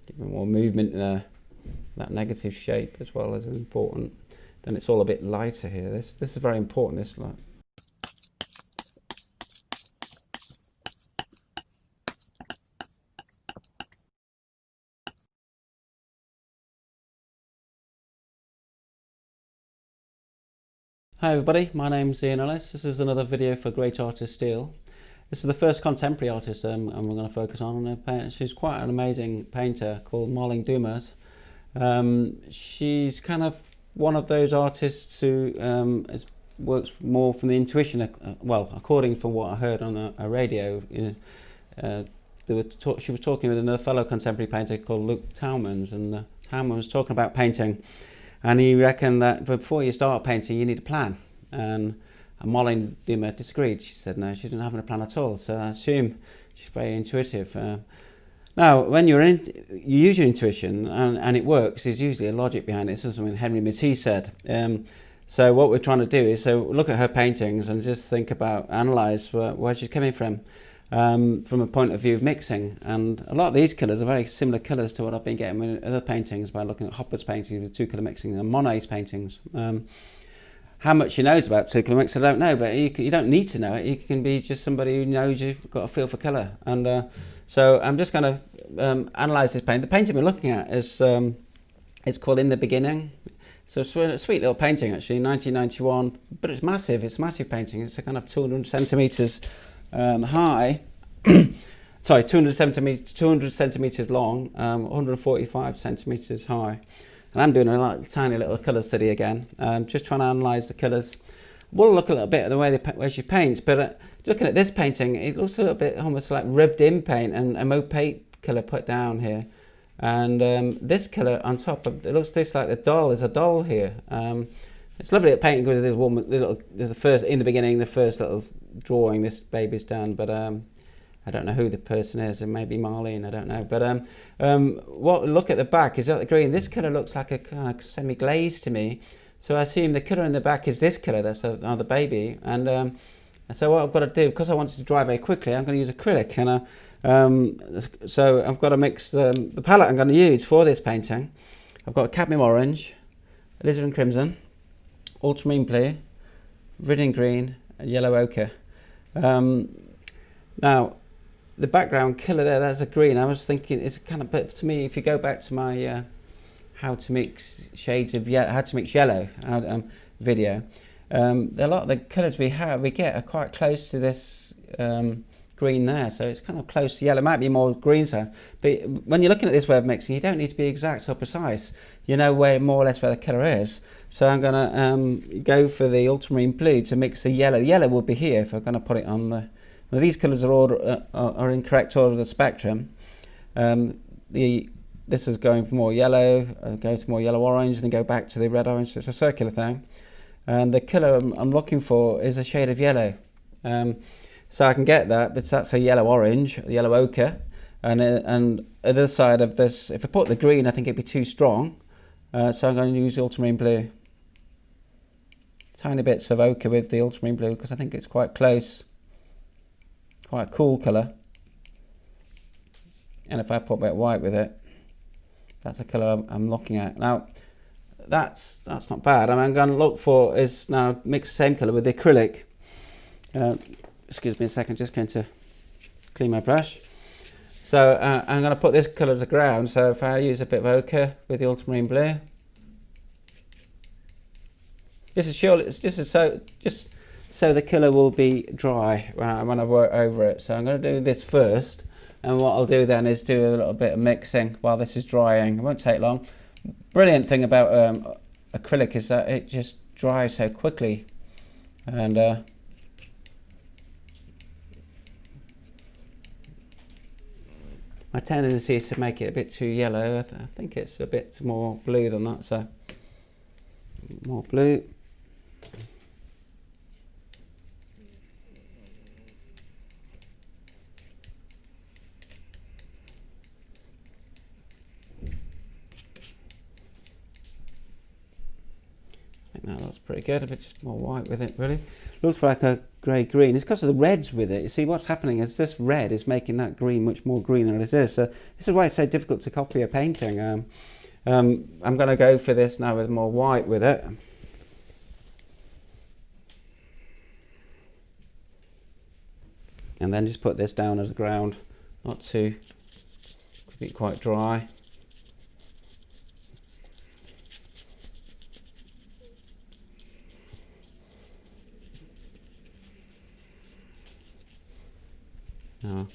give it more movement there. That negative shape as well is important. Then it's all a bit lighter here. This is very important, this light. Hi everybody, my name's Ian Ellis. This is another video for Great Artist Steel. This is the first contemporary artist I'm going to focus on. She's quite an amazing painter called Marlene Dumas. She's kind of one of those artists who works more from the intuition. Well, according from what I heard on a radio, she was talking with another fellow contemporary painter called Luke Talmans, and Talmans was talking about painting. And he reckoned that before you start painting, you need a plan. And Marlene Dumas disagreed. She said no, she didn't have a plan at all. So I assume she's very intuitive. Now, when you use your intuition and it works, there's usually a logic behind it. This is something Henry Matisse said. So what we're trying to do is look at her paintings and just think about, analyse where she's coming from a point of view of mixing. And a lot of these colours are very similar colours to what I've been getting with other paintings by looking at Hopper's paintings with two-colour mixing and Monet's paintings. How much she knows about two-colour mix, I don't know, but you don't need to know it. You can be just somebody who knows you've got a feel for colour. And so I'm just going to analyse this painting. The painting we're looking at is it's called In the Beginning. So it's a sweet little painting actually, 1991, but it's massive. It's a massive painting. It's a kind of 200 centimetres high, sorry, 200 centimetres long, 145 centimetres high. And I'm doing a tiny little colour study again, just trying to analyse the colours. We'll look a little bit at the way she paints, but looking at this painting, it looks a little bit almost like rubbed in paint and an opaque colour put down here. And this colour on top of it looks just like there's a doll here. It's lovely at painting because there's one the first in the beginning, the first little drawing this baby's done, but I don't know who the person is. It may be Marlene, I don't know. But look at the back, is that the green? This colour looks like a kind of semi-glaze to me. So I assume the colour in the back is this colour, that's the baby. And so what I've got to do, because I wanted to dry very quickly, I'm going to use acrylic. And so I've got to mix the palette I'm going to use for this painting. I've got cadmium orange, alizarin crimson, ultramarine blue, viridian green, and yellow ochre. Now, the background colour there, that's a green. I was thinking it's kind of, but to me, if you go back to my how to mix shades of yellow, how to mix yellow video, a lot of the colours we get are quite close to this green there, so it's kind of close to yellow. It might be more green, so, but when you're looking at this way of mixing, you don't need to be exact or precise. You know where more or less where the colour is. So I'm going to go for the ultramarine blue to mix the yellow. The yellow will be here if I'm going to put it on the. Well, these colours are in correct order of the spectrum. This is going for more yellow, go to more yellow-orange, then go back to the red-orange. So it's a circular thing. And the colour I'm looking for is a shade of yellow. So I can get that, but that's a yellow-orange, yellow ochre. And other side of this, if I put the green, I think it'd be too strong. So I'm going to use the ultramarine blue. Tiny bits of ochre with the ultramarine blue because I think it's quite close. Quite a cool colour. And if I put a bit of white with it, that's the colour I'm looking at. Now, that's not bad. I'm going to look for is now mix the same colour with the acrylic. Excuse me a second, just going to clean my brush. So I'm going to put this colour as a ground. So if I use a bit of ochre with the ultramarine blue, just so the colour will be dry when I work over it. So I'm going to do this first, and what I'll do then is do a little bit of mixing while this is drying. It won't take long. Brilliant thing about acrylic is that it just dries so quickly, and my tendency is to make it a bit too yellow. I think it's a bit more blue than that, so more blue. I think that looks pretty good. A bit more white with it, really. Looks like a grey-green. It's because of the reds with it. You see what's happening is this red is making that green much more green than it is. So this is why it's so difficult to copy a painting. I'm going to go for this now with more white with it. And then just put this down as a ground, not too, could be quite dry. Oh.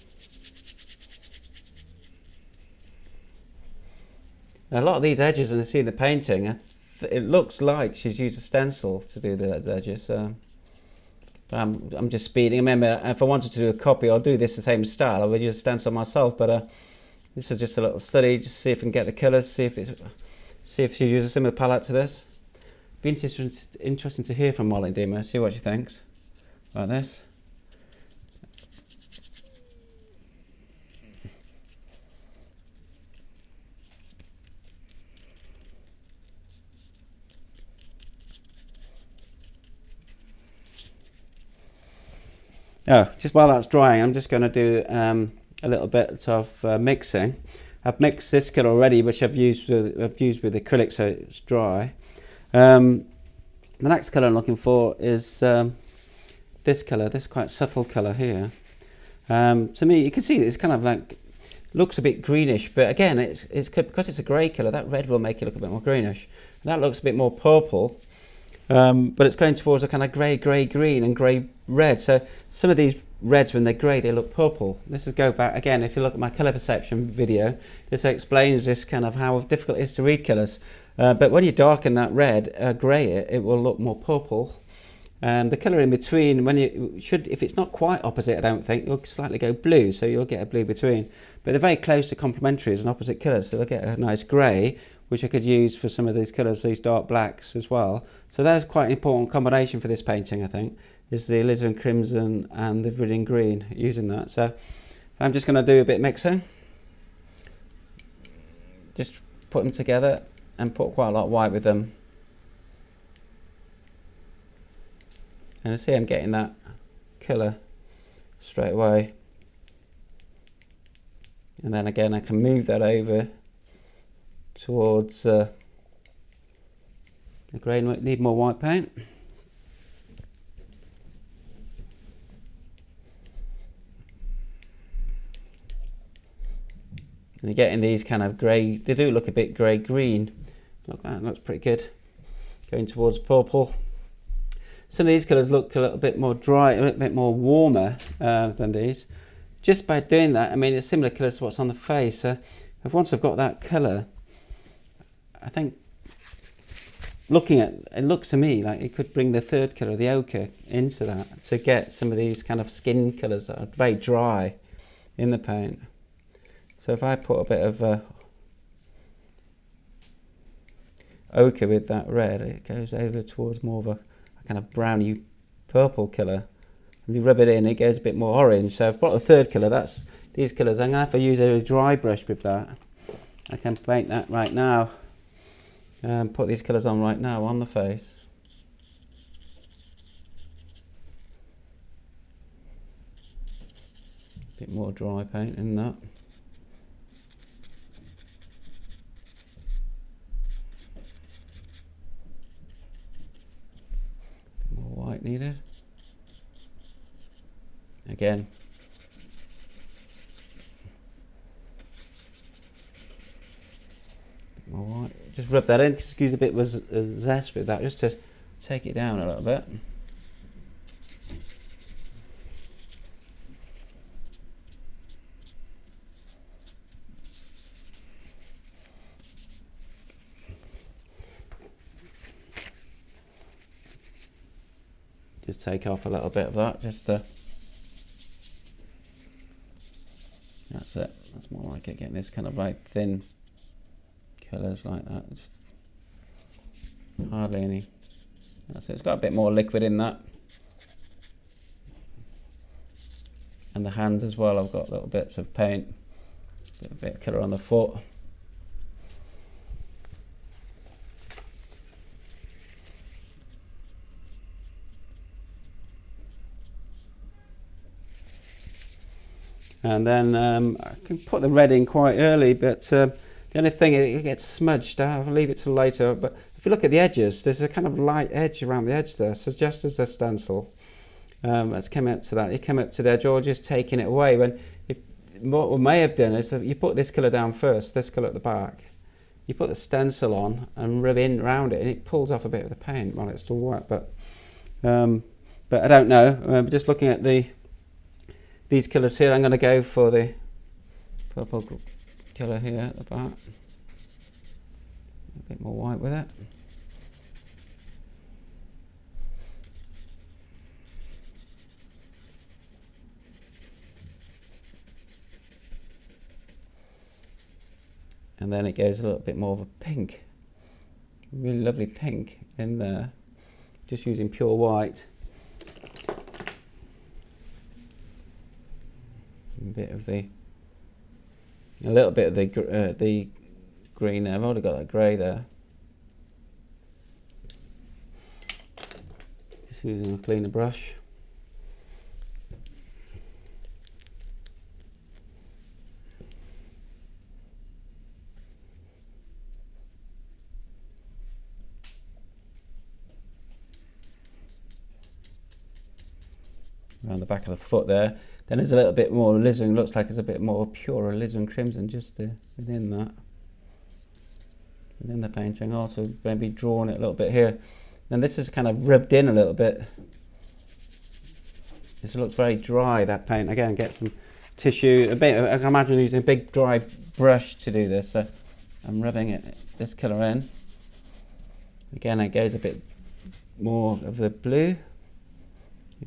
A lot of these edges, and I see in the painting, it looks like she's used a stencil to do the edges. But I'm just speeding. Remember, if I wanted to do a copy, I'll do this the same style. I would use a stencil myself, but this is just a little study, just see if we can get the colours, see if she uses a similar palette to this. Be interesting to hear from Marlene Dumas, see what she thinks about this. Oh, just while that's drying, I'm just going to do a little bit of mixing. I've mixed this colour already, which I've used with acrylic, so it's dry. The next colour I'm looking for is this colour, this quite subtle colour here. To me, you can see it's kind of like, looks a bit greenish, but again, it's because it's a grey colour, that red will make it look a bit more greenish. And that looks a bit more purple. But it's going towards a kind of grey-green and grey-red. So some of these reds, when they're grey, they look purple. This is go back again. If you look at my colour perception video, this explains this kind of how difficult it is to read colours. But when you darken that red, grey it will look more purple. And the colour in between, when you should, if it's not quite opposite, I don't think, you'll slightly go blue. So you'll get a blue between. But they're very close to complementary as an opposite colour. So they'll get a nice grey, which I could use for some of these colours, these dark blacks as well. So that's quite an important combination for this painting, I think, is the alizarin crimson and the viridian green, using that. So I'm just going to do a bit of mixing. Just put them together and put quite a lot of white with them. And I see I'm getting that colour straight away. And then again, I can move that over towards the grey. Need more white paint. And you're getting these kind of grey, they do look a bit grey-green. Look, that looks pretty good. Going towards purple. Some of these colours look a little bit more dry, a little bit more warmer than these. Just by doing that, I mean, it's similar colours to what's on the face. Once I've got that colour, I think looking at it, looks to me like it could bring the third colour, the ochre, into that to get some of these kind of skin colours that are very dry in the paint. So if I put a bit of ochre with that red, it goes over towards more of a kind of browny purple colour. And you rub it in, it goes a bit more orange. So I've got a third colour, that's these colours. I'm going to have to use a dry brush with that. I can paint that right now. Put these colours on right now on the face. A bit more dry paint in that. A bit more white needed. Again. More white. Just rub that in, just use a bit of zest with that, just to take it down a little bit. Just take off a little bit of that, just to, that's it, that's more like it, getting this kind of like thin colours like that, just hardly any. That's it. It's got a bit more liquid in that, and the hands as well, I've got little bits of paint, a bit of colour on the foot. And then I can put the red in quite early, but the only thing, it gets smudged. I'll leave it till later. But if you look at the edges, there's a kind of light edge around the edge there, so just as a stencil. Let's come up to that. You come up to the edge, or just taking it away. What we may have done is that you put this colour down first, this colour at the back. You put the stencil on and rub in around it, and it pulls off a bit of the paint while it's still wet. But I don't know. Just looking at these colours here, I'm going to go for the purple colour here at the back. A bit more white with it. And then it goes a little bit more of a pink, really lovely pink in there, just using pure white. A little bit of the green there. I've already got that grey there. Just using a cleaner brush. Around the back of the foot there. Then there's a little bit more alizarin, looks like it's a bit more pure alizarin crimson just within that. Within the painting, also maybe drawn it a little bit here. And this is kind of rubbed in a little bit. This looks very dry, that paint. Again, get some tissue, I can imagine using a big dry brush to do this. So I'm rubbing this colour in. Again, it goes a bit more of the blue.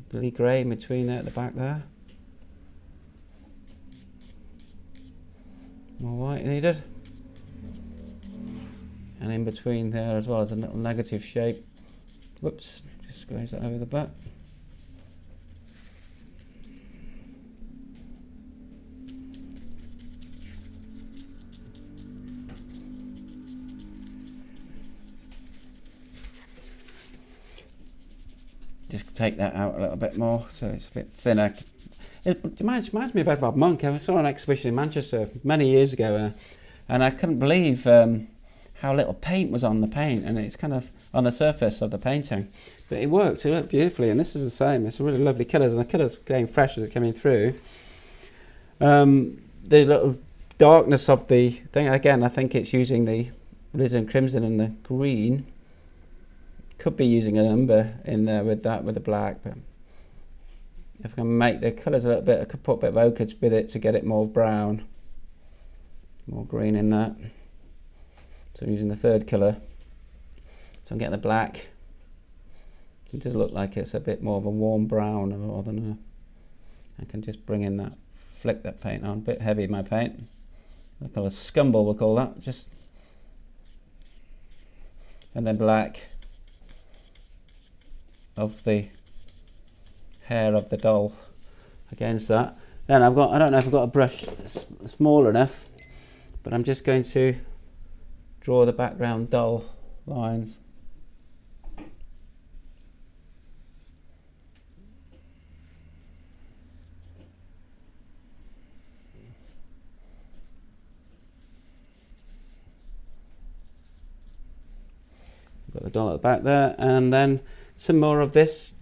Blue grey in between there at the back there. More white needed. And in between there as well is a little negative shape. Whoops, just graze that over the back. Just take that out a little bit more so it's a bit thinner. It reminds me of Edvard Munch. I saw an exhibition in Manchester many years ago and I couldn't believe how little paint was on the paint, and it's kind of on the surface of the painting. But it works, it worked beautifully, and this is the same. It's really lovely colours, and the colours are getting fresh as it's coming through. The little darkness of the thing, again, I think it's using the alizarin crimson and the green. Could be using an umber in there with that, with the black, but if I can make the colours a little bit, I could put a bit of ochre with it to get it more brown, more green in that. So I'm using the third colour. So I'm getting the black. It does look like it's a bit more of a warm brown rather than I can just bring in that, flick that paint on. A bit heavy, my paint. I call a scumble, we'll call that. Just, and then black of the hair of the doll against that. Then I don't know if I've got a brush small enough, but I'm just going to draw the background doll lines. Got the doll at the back there, and then some more of this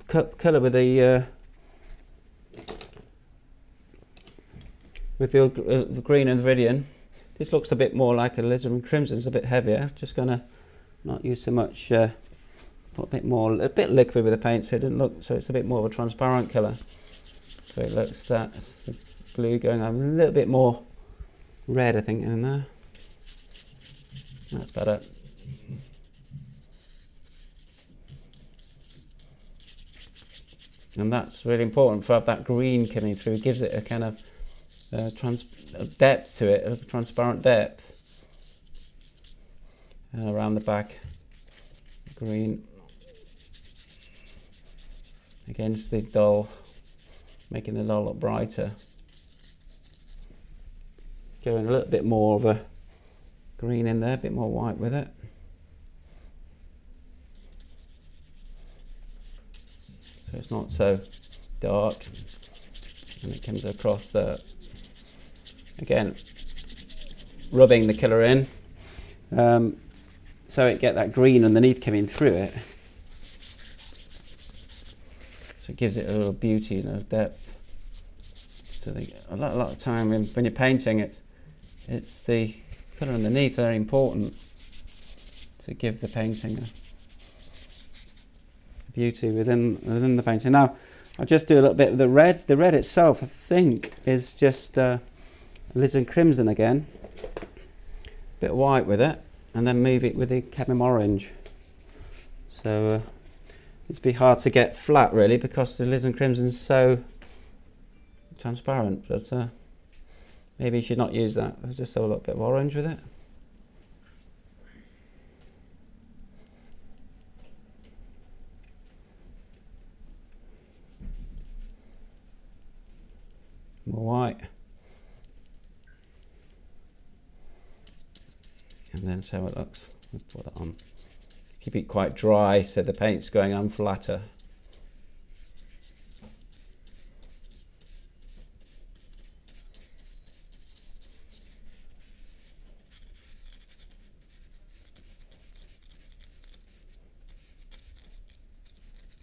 colour with the green and viridian. This looks a bit more like a alizarin crimson. It's a bit heavier. Just gonna not use so much. Put a bit liquid with the paint, so it doesn't look. So it's a bit more of a transparent colour. So it looks that's the blue going on a little bit more red, I think, in there. That's better. And that's really important for have that green coming through. It gives it a kind of a depth to it, a transparent depth. And around the back, green against the doll, making the doll look brighter. Going a little bit more of a green in there, a bit more white with it. So it's not so dark, and it comes across the Again, rubbing the colour in, so it get that green underneath coming through it. So it gives it a little beauty and a depth. So a lot of time when you're painting, it's the colour underneath very important to give the painting a beauty within the painting. Now I'll just do a little bit of the red. The red itself, I think, is just alizarin crimson again. Bit of white with it, and then move it with the cadmium orange. So it's be hard to get flat really because the alizarin crimson is so transparent. But maybe you should not use that. I'll just have a little bit of orange with it. More white, and then see how it looks. We'll put it on. Keep it quite dry so the paint's going on flatter.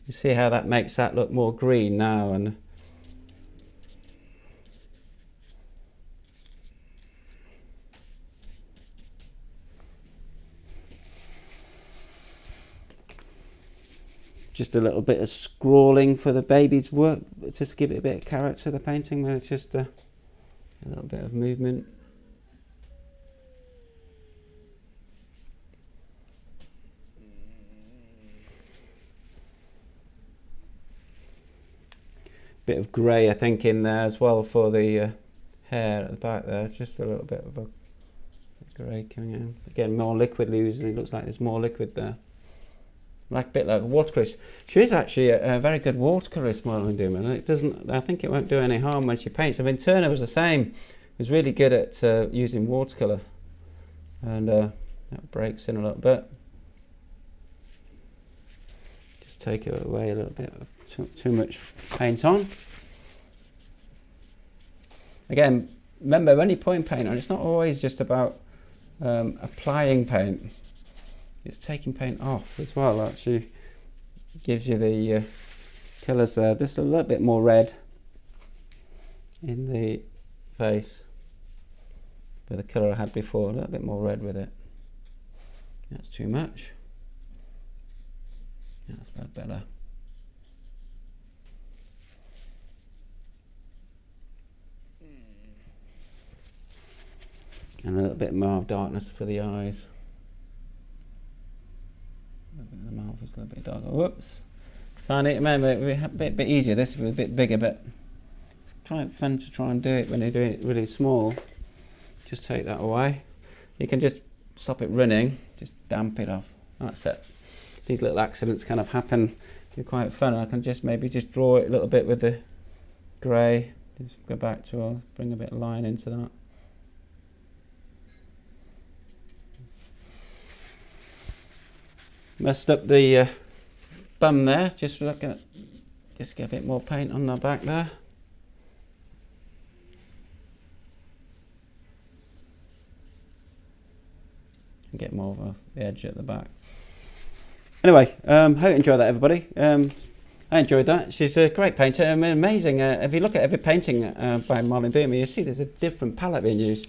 You see how that makes that look more green now, and just a little bit of scrawling for the baby's work, just to give it a bit of character to the painting, where it's just a little bit of movement. Bit of grey, I think, in there as well for the hair at the back there. Just a little bit of a grey coming in. Again, more liquid losing. It looks like there's more liquid there. Like a bit like a watercolourist. She is actually a very good watercolourist, Marlene Dumas, and it doesn't. I think it won't do any harm when she paints. I mean, Turner was the same. He was really good at using watercolour, and that breaks in a little bit. Just take away a little bit of too much paint on. Again, remember when you point paint on, it's not always just about applying paint. It's taking paint off as well. Actually gives you the colours there. Just a little bit more red in the face with the colour I had before. A little bit more red with it. That's too much. That's better. And a little bit more of darkness for the eyes. The mouth is a little bit darker. Whoops. So I need to remember it would be a bit easier. This would be a bit bigger, but it's fun to try and do it when you're doing it really small. Just take that away. You can just stop it running, just damp it off. That's it. These little accidents kind of happen. They're quite fun. I can just maybe just draw it a little bit with the grey. Just go back to bring a bit of line into that. Messed up the bum there. Just look at, just get a bit more paint on the back there. And get more of the edge at the back. Anyway, hope you enjoyed that, everybody. I enjoyed that. She's a great painter. I mean, amazing. If you look at every painting by Marlene Dumas, you see there's a different palette being used,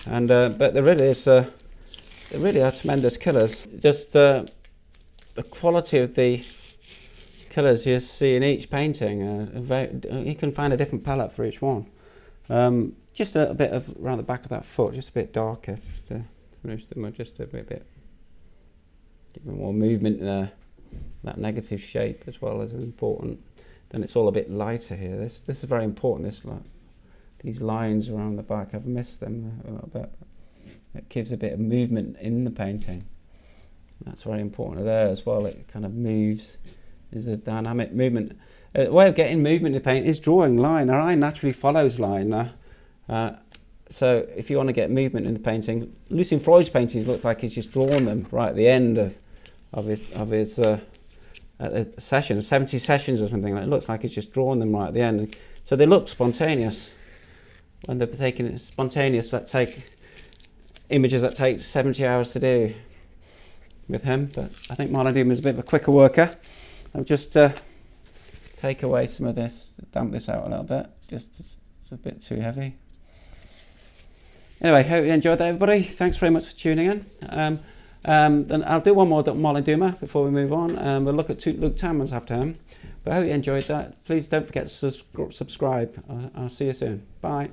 and but there really is. There really are tremendous colours. Just the quality of the colours you see in each painting, you can find a different palette for each one. Just a little bit of around the back of that foot, just a bit darker, just to finish them, just a bit give them more movement there. That negative shape as well is important. Then it's all a bit lighter here. This is very important. These lines around the back, I've missed them a little bit. It gives a bit of movement in the painting. That's very important there as well. It kind of moves. There's a dynamic movement. A way of getting movement in the paint is drawing line. Our eye naturally follows line. So if you want to get movement in the painting, Lucian Freud's paintings look like he's just drawn them right at the end of his session, 70 sessions or something. It looks like he's just drawn them right at the end. So they look spontaneous. when they're taking spontaneous, that take images that take 70 hours to do with him. But I think Marlene Dumas is a bit of a quicker worker. I'll just take away some of this, damp this out a little bit, just it's a bit too heavy. Anyway, hope you enjoyed that, everybody. Thanks very much for tuning in. Then I'll do one more Marlene Dumas before we move on. We'll look at Luke Tamman's after him. But I hope you enjoyed that. Please don't forget to subscribe. I'll see you soon. Bye.